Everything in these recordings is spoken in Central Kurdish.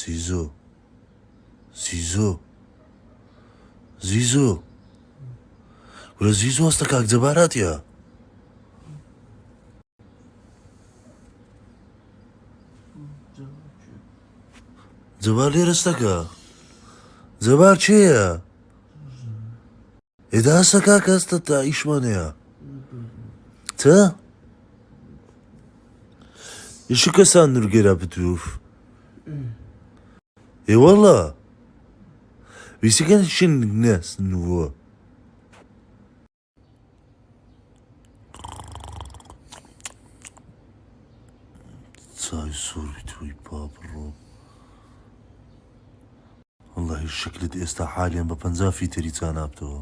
زیزو ولا زیزو هەستە کاک جەباراتیە جەبار لێرە هەستەکە جەبار چێیە ئێدا هەستە کاک هەستە تا ئیشمانەیە تە یشو کەسان نورگێرا بتوف والله ویسی کەن شن ناس نووە چای سۆری توی پاپڕۆ والله شکلت ئێستا حالیان بە 50 فیتری چانابتەوە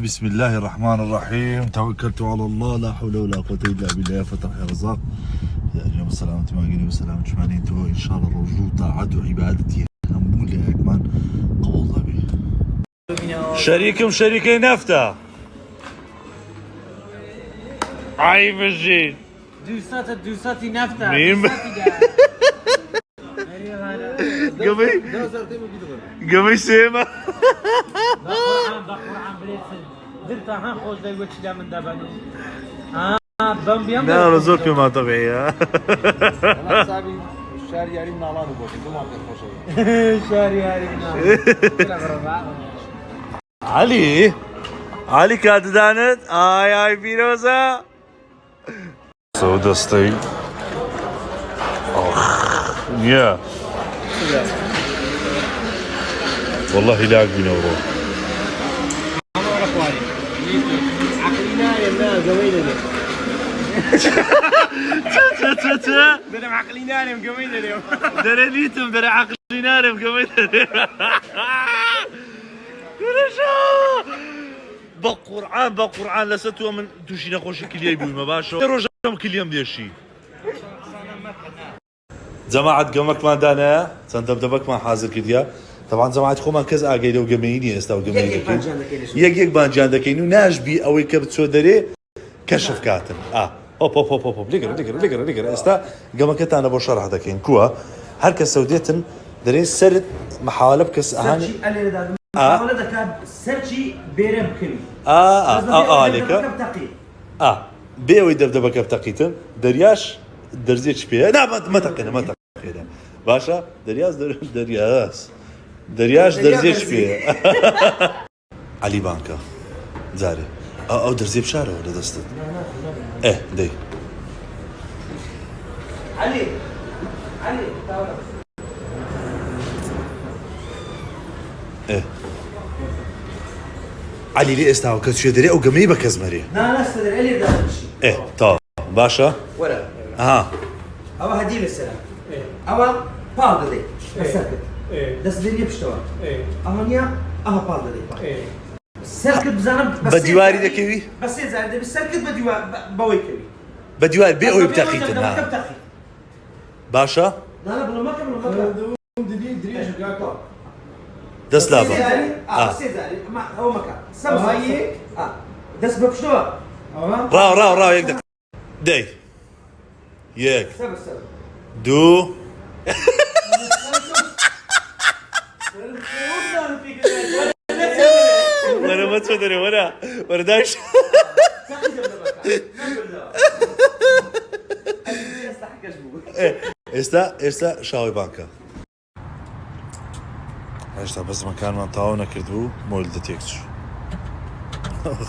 بسم الله الرحمن الرحيم توكلت على الله لا حول ولا قوة إلا بالله فتح يا رزاق يا اليوم السلامة ماقيني وسلامة جمالين تو إن شاء الله رجوع طاعة وعبادتي همون لي أكمان قبول ضبي شريكي نفتا عيب الجين دوساتي نفتا مين قبي سيما بقرعان بليتسن درتا ها خوش داي وچ لا من دابانو بم بيام لا رزق ما طبيعي والله صاحبي الشهر ياري من الله بوكي انتم ما بتخشوا شهر ياري علي كاد دانت اي فيروزا سودا ستي يا والله لاق بنورو عقلنا يلا قوينا درم عقلنا اليوم قوينا اليوم دريتم دري عقلنا اليوم كمان كل بقرعان لستو من توشي نخوش كليا بوي ما باشو روجام كليا مديشي جماعة قمك ما دانا سندبدبك ما حاضر كديا طبعا جماعة خو مركز اگايده و گميني استا و گميني يك بانجان دكين و ناجبي او كبتسو دري كشف كاتن هوب ليقر استا قمك انا بو شرح دكين كوا هركا سوديتن دري سرت محاولة بكس اهاني محاولة دكا سرشي بيرم كلي ليك بيوي دبدبك بتقيتن درياش درزيش بيه لا ما تقينا باشا درياش درزيش بيه علي بانكا زاري او درزي بشارة ولا دستت ايه دي علي ايه علي لي استاو كتشي دري او قمي بكزمري لا استدري علي دارشي ايه طب باشا ولا أو هدي للسلام أو بالد دي سركت دس دنيا بشتوا أهنيا بالد دي سركت بزنم بديواري دكوي بس زين بالسركت بديوار بوي كوي بديوار بيئوي بتاقيتنا باشا لا بلا ما دس لابا سيزاري ما هو مكان سبزي دس بشتوا راو يقدر دي يك دو وانا ما تفدري وانا داش استا شاوي بانكا هشتا بس مكان ما طاونا كردو مولد تيكسو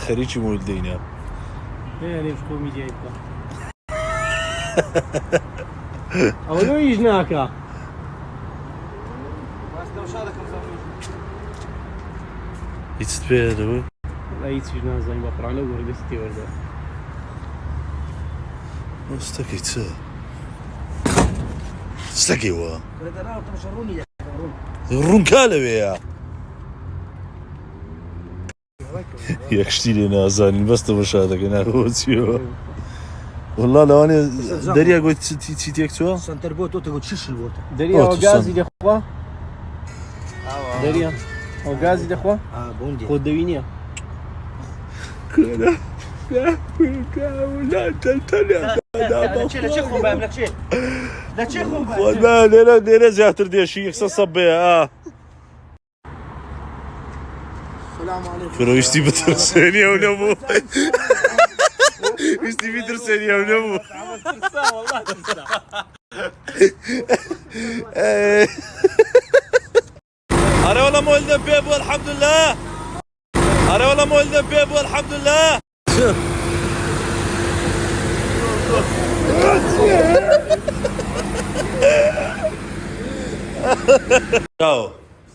خريجي مولدين يعني في كوميديا يبقى أولو يجناك يتسبيه دوي لا يتجنا زين بقرعنا ورقستي ورده استكي استكي وا رون كالويا يكشتيلي نازاني بس تبشاتك انا هو تيو والله لو انا دريا قلت تيتيك تو سنتر بوت تو تشش البوت دريا غازي يا اخوا دريا ئەو گازی دەخوا بۆندێ خۆ دەوینە لە چێ خۆم بایم لە چێ خۆم بایم لێرە زیاتر دێشی یەکسە سەبێ ویستی بترسێنی ئەو نەبوو ویستی بیترسێنی ئەو نەبوو أرى والله مولد بيب والحمد لله أرى والله مولد بيب والحمد لله شاو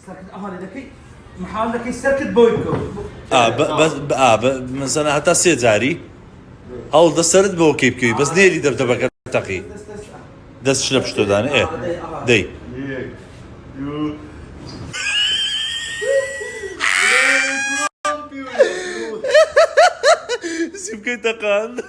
سركت أهاني دكي محل دكي سركت بويبكو بس مثلا حتى سي زاري هول دسترد بو كيف كي بس نيلي دبدبك تقي دست شلب شتو داني ايه دي سيب كي تقان